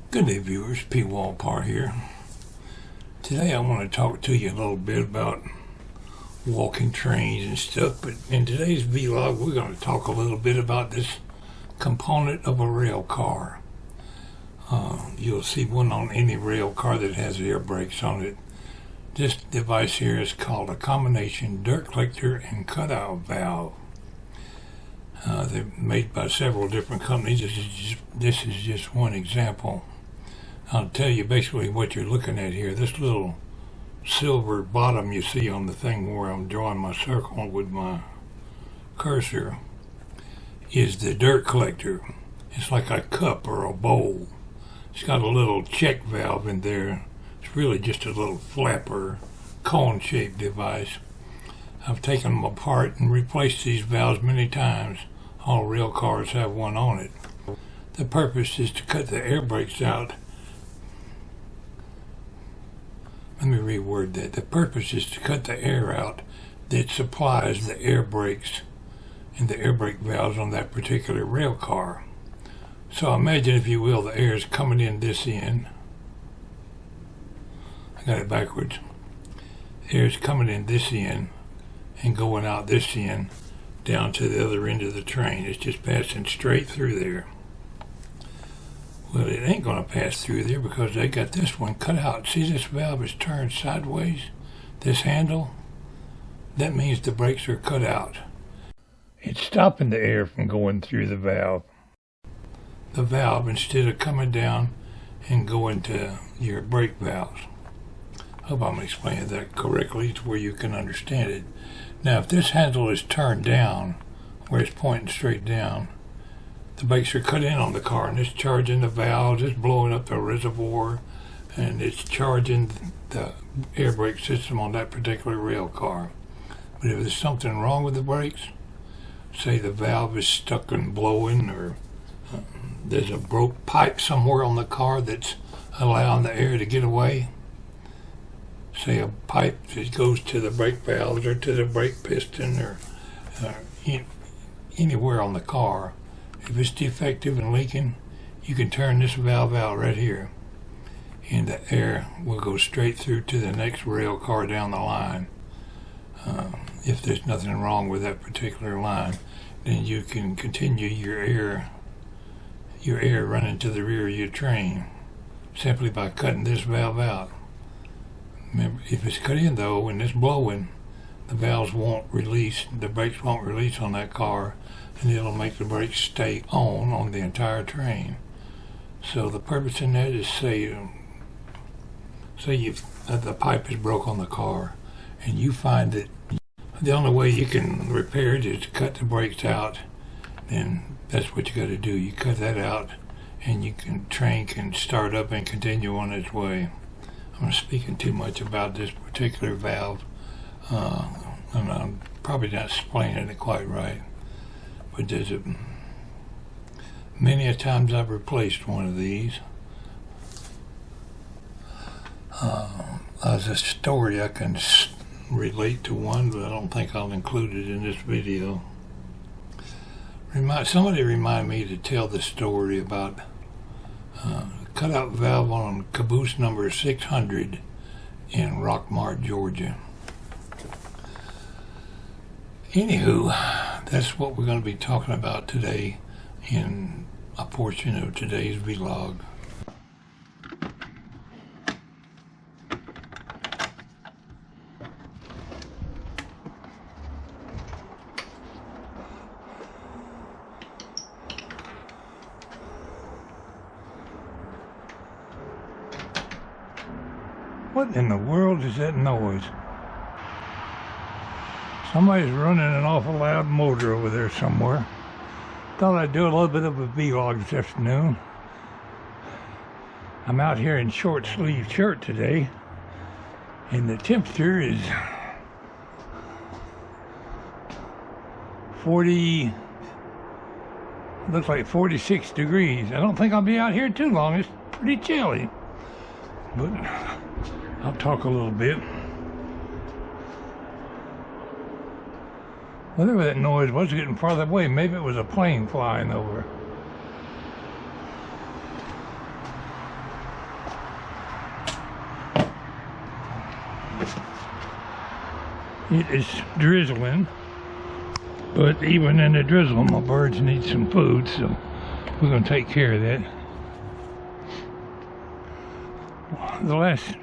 Good day, viewers. Pwalpar here. Today I want to talk to you a little bit about walking trains and stuff, but in today's vlog we're going to talk a little bit about this component of a rail car. You'll see one on any rail car that has air brakes on it. This device here is called a combination dirt collector and cutout valve. They're made by several different companies. This is just one example. I'll tell you basically what you're looking at here. This little silver bottom you see on the thing where I'm drawing my circle with my cursor is the dirt collector. It's like a cup or a bowl. It's got a little check valve in there. It's really just a little flapper, cone-shaped device. I've taken them apart and replaced these valves many times. All rail cars have one on it. The purpose is to cut the air brakes out. Let me reword that. The purpose is to cut the air out that supplies the air brakes and the air brake valves on that particular rail car. So imagine, if you will, the air is coming in this end. I got it backwards. Air is coming in this end and going out this end down to the other end of the train. It's just passing straight through there. Well, it ain't going to pass through there because they got this one cut out. See, this valve is turned sideways, this handle? That means the brakes are cut out. It's stopping the air from going through the valve. The valve, instead of coming down and going to your brake valves. I hope I'm explaining that correctly to where you can understand it. Now, if this handle is turned down, where it's pointing straight down, the brakes are cut in on the car, and it's charging the valves, it's blowing up the reservoir, and it's charging the air brake system on that particular rail car. But if there's something wrong with the brakes, say the valve is stuck and blowing, or there's a broke pipe somewhere on the car that's allowing the air to get away, say a pipe that goes to the brake valves or to the brake piston or anywhere on the car, if it's defective and leaking, you can turn this valve out right here, and the air will go straight through to the next rail car down the line. If there's nothing wrong with that particular line, then you can continue your air running to the rear of your train simply by cutting this valve out. Remember, if it's cut in though and it's blowing, the valves won't release, the brakes won't release on that car, and it'll make the brakes stay on the entire train. So the purpose in that is, say the pipe is broke on the car, and you find that the only way you can repair it is to cut the brakes out, then that's what you got to do. You cut that out, and train can start up and continue on its way. I'm speaking too much about this particular valve, and I'm probably not explaining it quite right. But many a times I've replaced one of these. As a story, I can relate to one, but I don't think I'll include it in this video. Somebody remind me to tell the story about cutout valve on caboose number 600 in Rockmart, Georgia. Anywho, that's what we're going to be talking about today in a portion of today's vlog. What in the world is that noise? Somebody's running an awful loud motor over there somewhere. Thought I'd do a little bit of a vlog this afternoon. I'm out here in short sleeve shirt today, and the temperature is 40, looks like 46 degrees. I don't think I'll be out here too long. It's pretty chilly, but I'll talk a little bit. Whatever that noise was getting farther away, maybe it was a plane flying over. It is drizzling, but even in the drizzle, my birds need some food, so we're going to take care of that. The last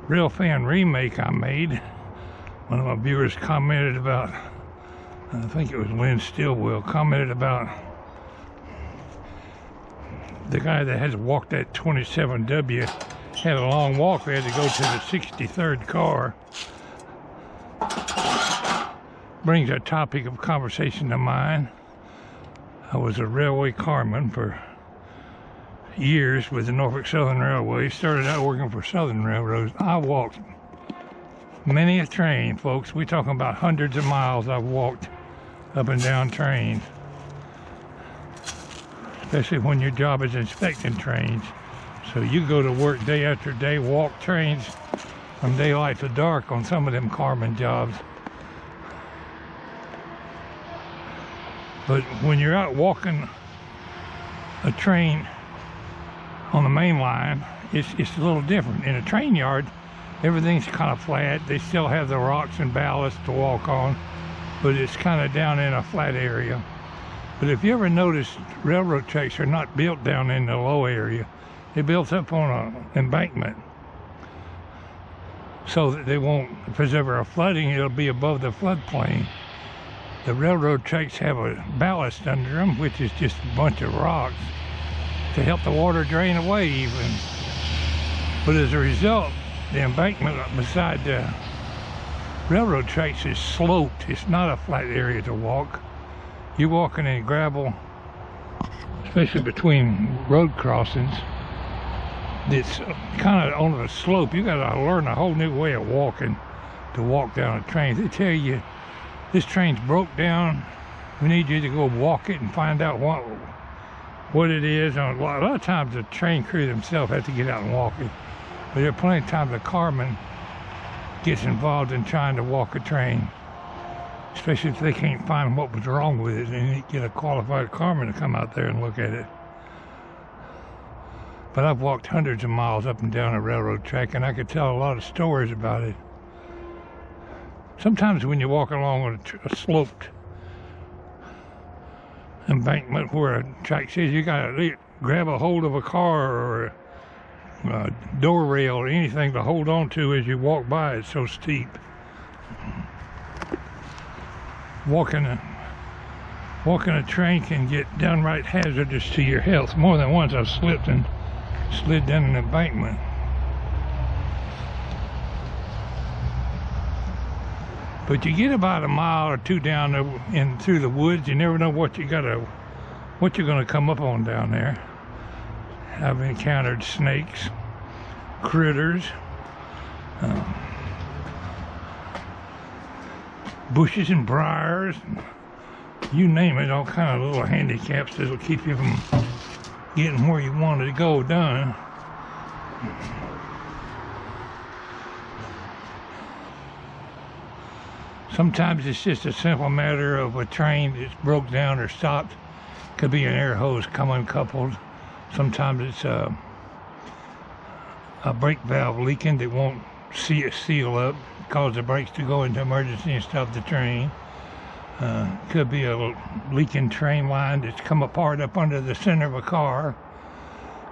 Railfan remake I made, one of my viewers commented about, I think it was Lynn Stillwell, commented about the guy that had to walk that 27W had a long walk there to go to the 63rd car. Brings a topic of conversation to mind. I was a railway carman for years with the Norfolk Southern Railway. Started out working for Southern Railroads. I walked many a train, folks. We're talking about hundreds of miles I've walked up and down trains. Especially when your job is inspecting trains. So you go to work day after day, walk trains from daylight to dark on some of them Carman jobs. But when you're out walking a train on the main line, it's a little different. In a train yard, everything's kind of flat. They still have the rocks and ballast to walk on, but it's kind of down in a flat area. But if you ever notice, railroad tracks are not built down in the low area. They're built up on an embankment, so that they won't, if there's ever a flooding, it'll be above the floodplain. The railroad tracks have a ballast under them, which is just a bunch of rocks to help the water drain away even. But as a result, the embankment beside the railroad tracks is sloped. It's not a flat area to walk. You're walking in gravel, especially between road crossings. It's kind of on a slope. You got to learn a whole new way of walking to walk down a train. They tell you, this train's broke down. We need you to go walk it and find out what it is. A lot of times the train crew themselves have to get out and walk it. But there are plenty of times the carman gets involved in trying to walk a train, especially if they can't find what was wrong with it, and you get a qualified carman to come out there and look at it. But I've walked hundreds of miles up and down a railroad track, and I could tell a lot of stories about it. Sometimes when you walk along a sloped embankment where a track says, you gotta grab a hold of a car or a door rail or anything to hold on to as you walk by. It's so steep. Walking a train can get downright hazardous to your health. More than once I've slipped and slid down an embankment. But you get about a mile or two down through the woods, you never know what you're gonna come up on down there. I've encountered snakes, critters, bushes and briars, you name it, all kind of little handicaps that'll keep you from getting where you wanted to go done. Sometimes it's just a simple matter of a train that's broke down or stopped. Could be an air hose come uncoupled. Sometimes it's a brake valve leaking that won't seal up, cause the brakes to go into emergency and stop the train. Could be a leaking train line that's come apart up under the center of a car.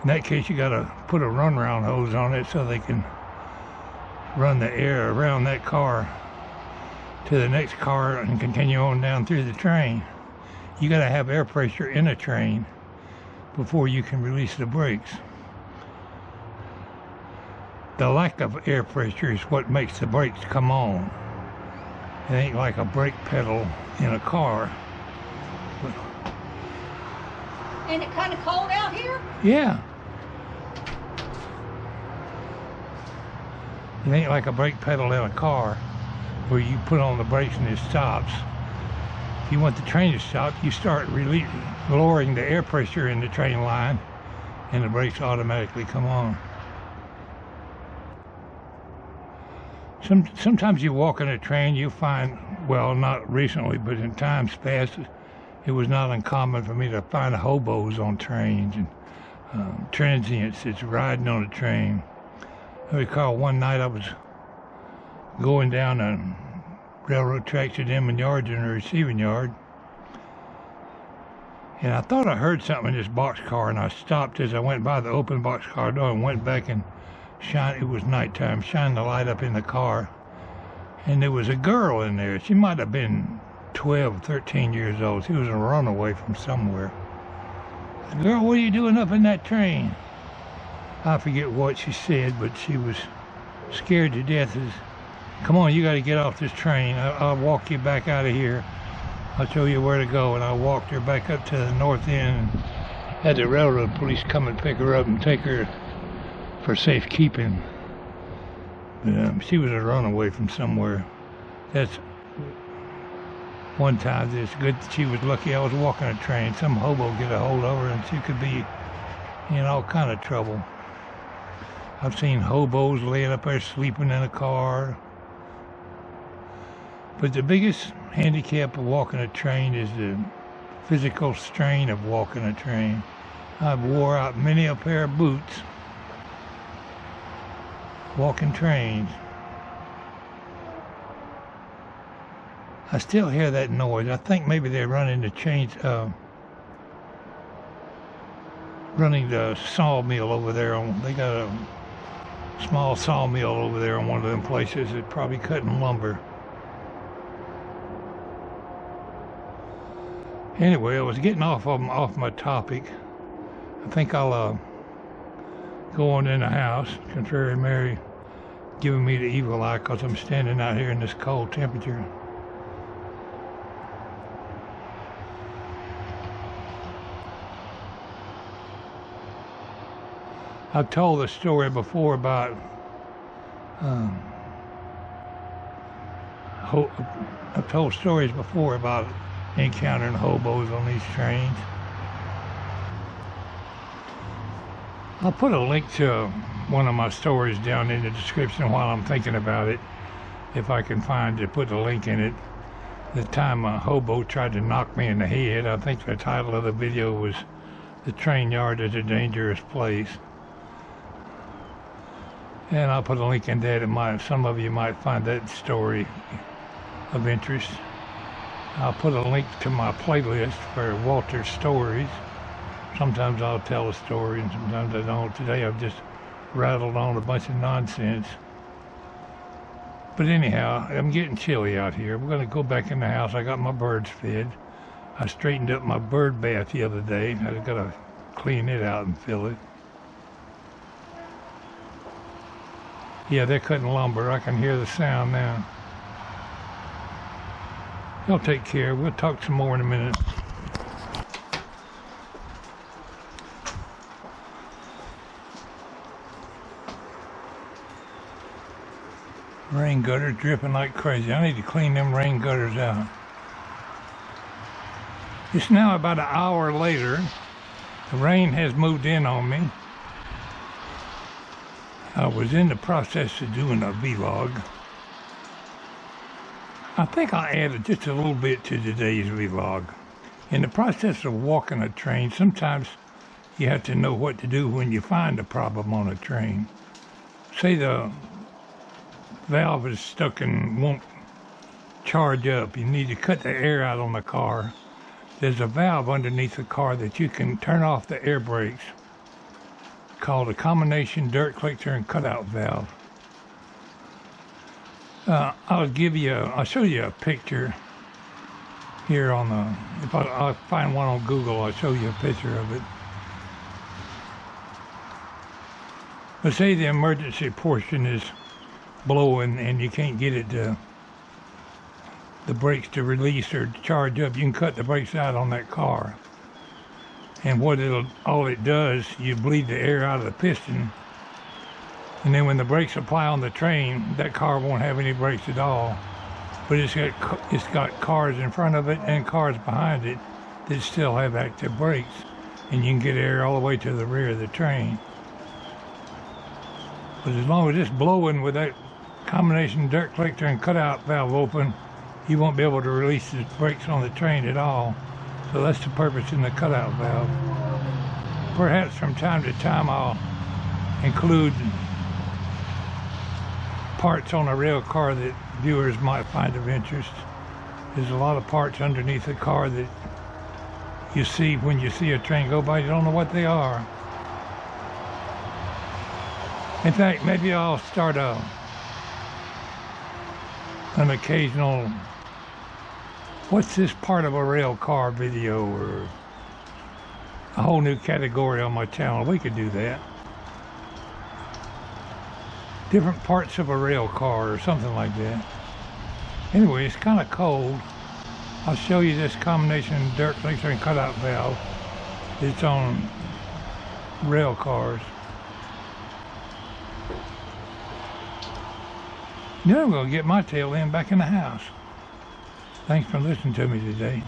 In that case, you got to put a runaround hose on it so they can run the air around that car to the next car and continue on down through the train. You got to have air pressure in a train before you can release the brakes. The lack of air pressure is what makes the brakes come on. It ain't like a brake pedal in a car. Ain't it kind of cold out here? Yeah. It ain't like a brake pedal in a car where you put on the brakes and it stops. If you want the train to stop, you start lowering the air pressure in the train line and the brakes automatically come on. Sometimes you walk in a train, you find, well, not recently, but in times past, it was not uncommon for me to find hobos on trains and transients that's riding on a train. I recall one night I was going down a railroad tracks at Inman Yards and the receiving yard. And I thought I heard something in this boxcar, and I stopped as I went by the open boxcar door and went back and it was nighttime, shined the light up in the car. And there was a girl in there. She might have been 12, 13 years old. She was a runaway from somewhere. I said, "Girl, what are you doing up in that train?" I forget what she said, but she was scared to death. Says, "Come on, you got to get off this train. I'll walk you back out of here. I'll show you where to go." And I walked her back up to the north end and had the railroad police come and pick her up and take her for safekeeping. But she was a runaway from somewhere. That's one time. It's good that she was lucky I was walking a train. Some hobo get a hold of her and she could be in all kind of trouble. I've seen hobos laying up there sleeping in a car. But the biggest handicap of walking a train is the physical strain of walking a train. I've wore out many a pair of boots walking trains. I still hear that noise. I think maybe they're running the chains, running the sawmill over there. They got a small sawmill over there on one of them places that's probably cutting lumber. Anyway, I was getting off my topic. I think I'll go on in the house. Contrary Mary giving me the evil eye because I'm standing out here in this cold temperature. I've told the story before about I've told stories before about encountering hobos on these trains. I'll put a link to one of my stories down in the description while I'm thinking about it, if I can find to put a link in it. The time a hobo tried to knock me in the head. I think the title of the video was "The Train Yard is a Dangerous Place." And I'll put a link in that. Some of you might find that story of interest. I'll put a link to my playlist for Walter's stories. Sometimes I'll tell a story and sometimes I don't. Today I've just rattled on a bunch of nonsense. But anyhow, I'm getting chilly out here. We're going to go back in the house. I got my birds fed. I straightened up my bird bath the other day. I got to clean it out and fill it. Yeah, they're cutting lumber. I can hear the sound now. Y'all take care. We'll talk some more in a minute. Rain gutters dripping like crazy. I need to clean them rain gutters out. It's now about an hour later. The rain has moved in on me. I was in the process of doing a vlog. I think I added just a little bit to today's vlog. In the process of walking a train, sometimes you have to know what to do when you find a problem on a train. Say the valve is stuck and won't charge up. You need to cut the air out on the car. There's a valve underneath the car that you can turn off the air brakes, called a combination dirt collector and cutout valve. I'll show you a picture here on the, if I'll find one on Google, I'll show you a picture of it. But say the emergency portion is blowing and you can't get it to, the brakes to release or to charge up, you can cut the brakes out on that car. And all it does, you bleed the air out of the piston, and then when the brakes apply on the train, that car won't have any brakes at all. But it's got cars in front of it and cars behind it that still have active brakes, and you can get air all the way to the rear of the train. But as long as it's blowing with that combination dirt collector and cutout valve open, you won't be able to release the brakes on the train at all. So that's the purpose in the cutout valve. Perhaps from time to time I'll include parts on a rail car that viewers might find of interest. There's a lot of parts underneath the car that you see when you see a train go by. You don't know what they are. In fact, maybe I'll start an occasional what's this part of a rail car video, or a whole new category on my channel. We could do that. Different parts of a rail car or something like that. Anyway, it's kind of cold. I'll show you this combination dirt mixer and cutout valve. It's on rail cars. Then I'm going to get my tail end back in the house. Thanks for listening to me today.